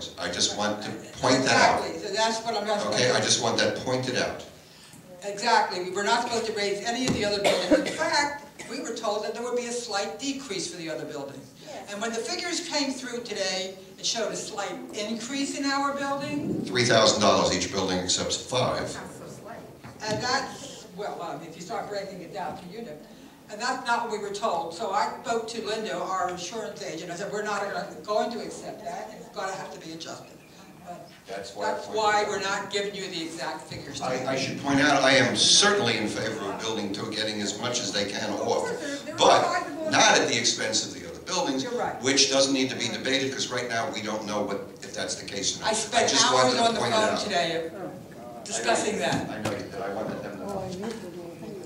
buildings. I just want to point that out. Exactly, so that's what I'm asking. Okay, I just want that pointed out. Exactly, we're not supposed to raise any of the other buildings. In fact, we were told that there would be a slight decrease for the other buildings. And when the figures came through today, it showed a slight increase in our building. $3,000 each building except 5. And that's, well, if you start breaking it down per unit, and that's not what we were told. So I spoke to Linda, our insurance agent. I said, we're not going to accept that, and it's going to have to be adjusted. That's why we're not giving you the exact figures. I should point out, I am certainly in favor of building 2 getting as much as they can off, but not at the expense of the other buildings, which doesn't need to be debated, because right now we don't know if that's the case or not. I spent hours on the phone today discussing that. I know you did. I wanted them to know.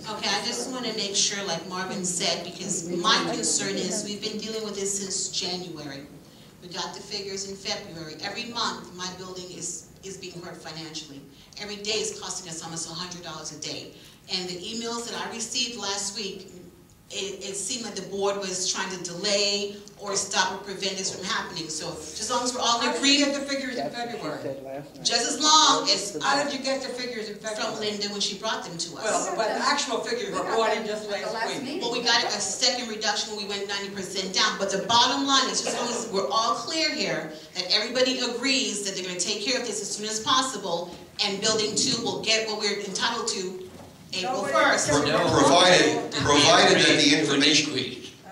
Okay, I just want to make sure, like Marvin said, because my concern is we've been dealing with this since January. We got the figures in February. Every month, my building is being hurt financially. Every day is costing us almost $100 a day. And the emails that I received last week, it seemed like the board was trying to delay or stop or prevent this from happening. So just as long as we're all agreed. agreed. How did you get the figures in February? Just as long as how did you get the figures in February? From Linda when she brought them to us. Well, but the actual figures were brought in just last week. Well, we got a second reduction when we went 90% down. But the bottom line is, just as long as we're all clear here, that everybody agrees that they're going to take care of this as soon as possible, and Building 2 will get what we're entitled to April 1st. Provided that the information...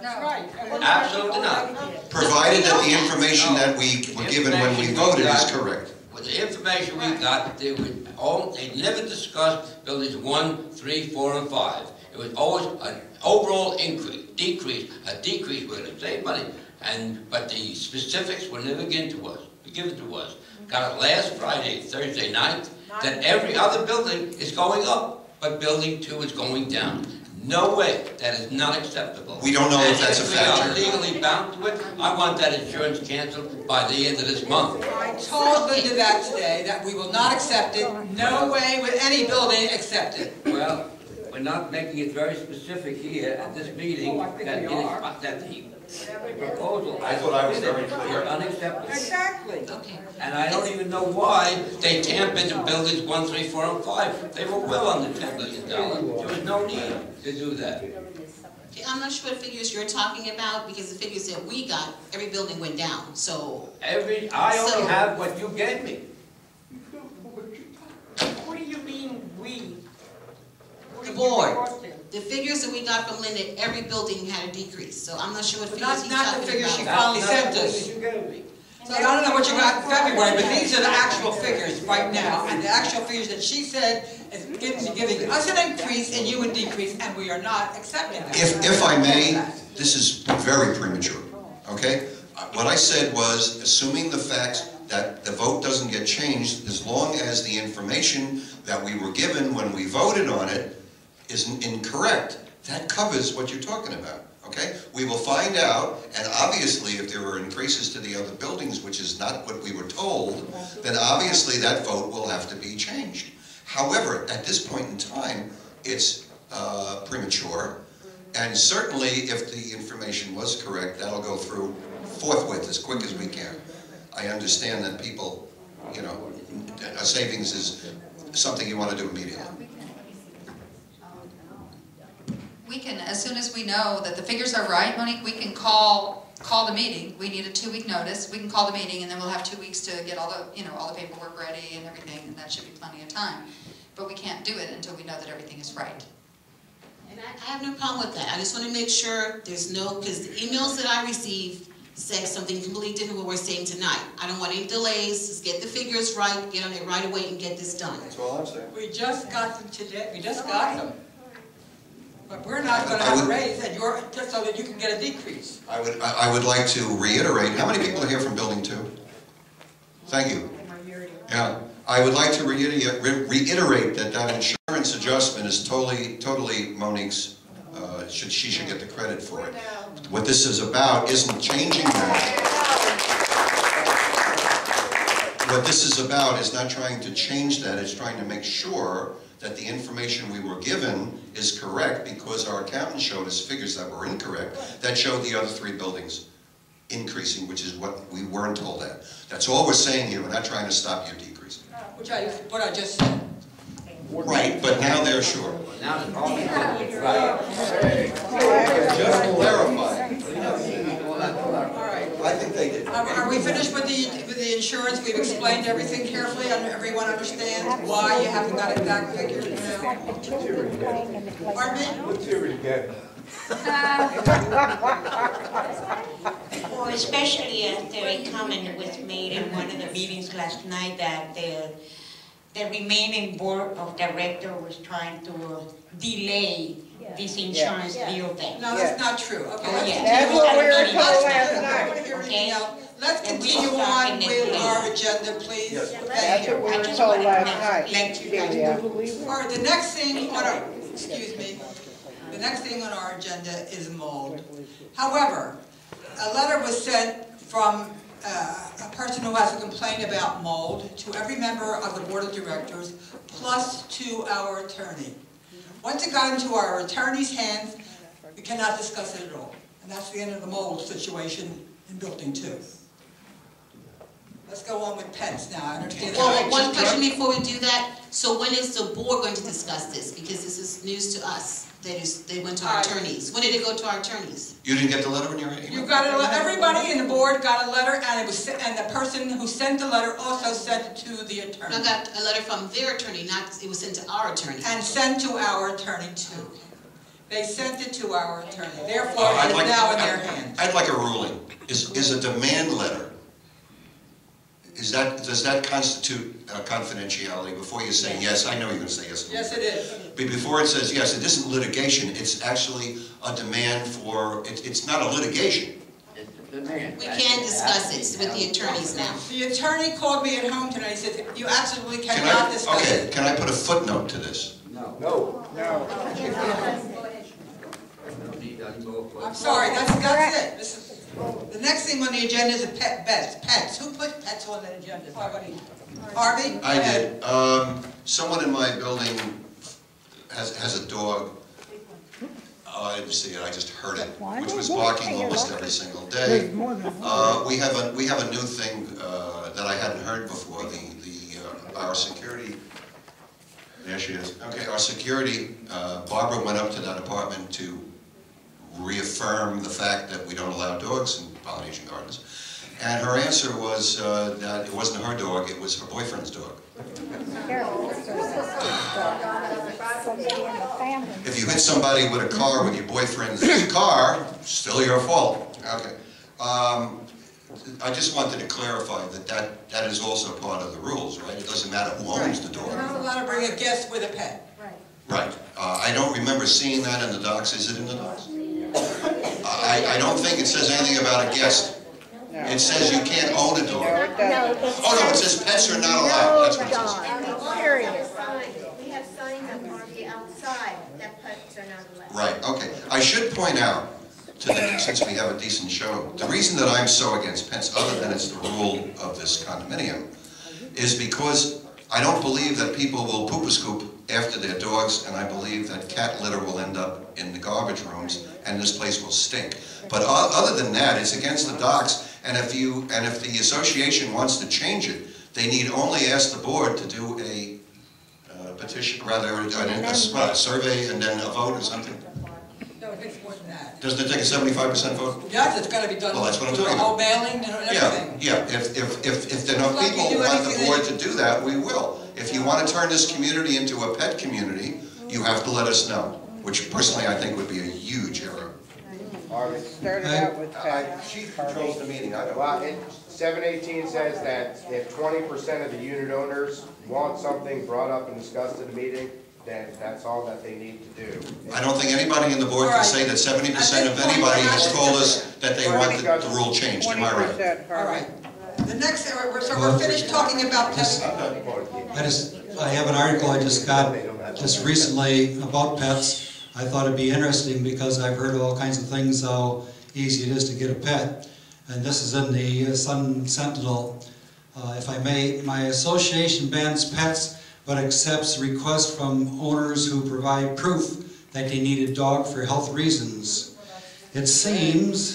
That's right. Absolutely not. Provided that the information that we were given when we voted is correct. With the information we got, they never discussed buildings 1, 3, 4, and 5. It was always an overall increase, decrease, a decrease. We're going to save money, but the specifics were never given to us. Got it last Friday, Thursday night, that every other building is going up, but Building 2 is going down. No way. That is not acceptable. We don't know if that's a factor. We are legally bound to it. I want that insurance canceled by the end of this month. I told Linda that today, that we will not accept it. No way would any building accept it. Well, we're not making it very specific here at this meeting that the proposal I thought I was very clear. are unacceptable. Exactly. Okay. And I don't even know why they tamped into buildings 1, 3, 4, and 5. They were well under $10 million. There was no need to do that. I'm not sure what figures you're talking about, because the figures that we got, every building went down. So I only have what you gave me. What do you mean, we? the board, the figures that we got from Linda, every building had a decrease. So I'm not sure what figures he's talking about. Not the figures she finally sent us. So I don't know what you got in February, but these are the actual figures right now. And the actual figures that she said is giving us an increase and you a decrease, and we are not accepting that. If I may, this is very premature, okay? What I said was, assuming the facts that the vote doesn't get changed, as long as the information that we were given when we voted on it isn't incorrect, that covers what you're talking about, okay? We will find out, and obviously if there are increases to the other buildings, which is not what we were told, then obviously that vote will have to be changed. However, at this point in time, it's premature, and certainly if the information was correct, that'll go through forthwith as quick as we can. I understand that people, you know, a savings is something you want to do immediately. We can, as soon as we know that the figures are right, Monique, we can call the meeting. We need a 2-week notice. We can call the meeting, and then we'll have 2 weeks to get all the, all the paperwork ready and everything, and that should be plenty of time. But we can't do it until we know that everything is right. And I have no problem with that. I just want to make sure there's no, because the emails that I received say something completely different what we're saying tonight. I don't want any delays. Just get the figures right, get on it right away, and get this done. That's all I'm saying. We just got them today. We just got them. But we're not going to have a raise, and just so that you can get a decrease. I would like to reiterate. How many people are here from Building 2? Thank you. Yeah, I would like to reiterate that insurance adjustment is totally Monique's. She should get the credit for it. What this is about isn't changing that. What this is about is not trying to change that. It's trying to make sure that the information we were given is correct, because our accountant showed us figures that were incorrect that showed the other 3 buildings increasing, which is what we weren't told that. That's all we're saying here. We're not trying to stop you decreasing. What I just said. Right, but now they're sure. Now it's all Just clarify. All right. I think they did. Are we finished with the insurance? We've explained everything carefully, and everyone understands why you haven't got exact figures now? Pardon me? Let's hear it again. Well, especially after a comment was made in one of the meetings last night that the remaining board of director was trying to delay this insurance deal thing. No, that's not true. Okay, let's Yeah. continue. That's what we were told last I don't night. want to hear anything Okay. else. Let's And we continue stop on in this with place. our agenda, please. Yes. Thank That's you. what we I were just told wanted to last let night. you guys Yeah. All right, the next thing on our, excuse me, the next thing on our agenda is mold. However, a letter was sent from a person who has a complaint about mold to every member of the board of directors, plus to our attorney. Once it got into our attorney's hands, we cannot discuss it at all. And that's the end of the mold situation in Building 2. Let's go on with pets now. I understand. Well, one question before we do that. So when is the board going to discuss this? Because this is news to us. They went to our attorneys. When did it go to our attorneys? You didn't get the letter in your email? You got everybody in the board got a letter, and the person who sent the letter also sent it to the attorney. I got a letter from their attorney, it was sent to our attorney. And sent to our attorney too. They sent it to our attorney. Therefore, it is now in their hands. I'd like a ruling. Is a demand letter, does that constitute confidentiality before you say yes? I know you're going to say yes. Yes, it is. But before it says yes, it isn't litigation. It's actually a demand for, it's not a litigation. We can't discuss it with the attorneys now. The attorney called me at home tonight. He said, you absolutely cannot discuss Okay, it. can I put a footnote to this? No. I'm sorry, that's it. The next thing on the agenda is pets. Who put pets on the agenda? Harvey? I did. Someone in my building has a dog. I didn't see it, I just heard it, which was barking almost every single day. We have a new thing that I hadn't heard before. Our security, there she is. Okay, our security, Barbara went up to that apartment to reaffirm the fact that we don't allow dogs in Polynesian Gardens. And her answer was that it wasn't her dog, it was her boyfriend's dog. If you hit somebody with a car with your boyfriend's car, still your fault. Okay. I just wanted to clarify that is also part of the rules, right? It doesn't matter who owns the dog. You're not allowed to bring a guest with a pet. Right. I don't remember seeing that in the docs. Is it in the docs? I don't think it says anything about a guest. It says you can't own a dog. Oh no, it says pets are not allowed. That's what it says. We have signs up on the outside that pets are not allowed. Right, okay. I should point out, since we have a decent show, the reason that I'm so against pets, other than it's the rule of this condominium, is because I don't believe that people will poop-a-scoop after their dogs, and I believe that cat litter will end up in the garbage rooms, and this place will stink. But other than that, it's against the docs, and if the association wants to change it, they need only ask the board to do a petition, rather a survey and then a vote or something. No, it takes more than that. Doesn't it take a 75% vote? Yes, it's got to be done. Well, that's what I'm with talking the whole about. mailing and everything. Yeah. If enough Like people you do want the anything board that- to do that, we will. If you want to turn this community into a pet community, you have to let us know, which personally I think would be a huge error. It started out with pets. She controls the meeting, I don't. Well, 718 says that if 20% of the unit owners want something brought up and discussed at a meeting, then that's all that they need to do. I don't think anybody in the board can say that 70% of anybody has told us that they want the rule changed, am I right? 20%, All right. The next, so we're finished talking about pets. I have an article I just got just recently about pets. I thought it'd be interesting because I've heard all kinds of things how easy it is to get a pet. And this is in the Sun Sentinel. If I may, my association bans pets but accepts requests from owners who provide proof that they need a dog for health reasons. It seems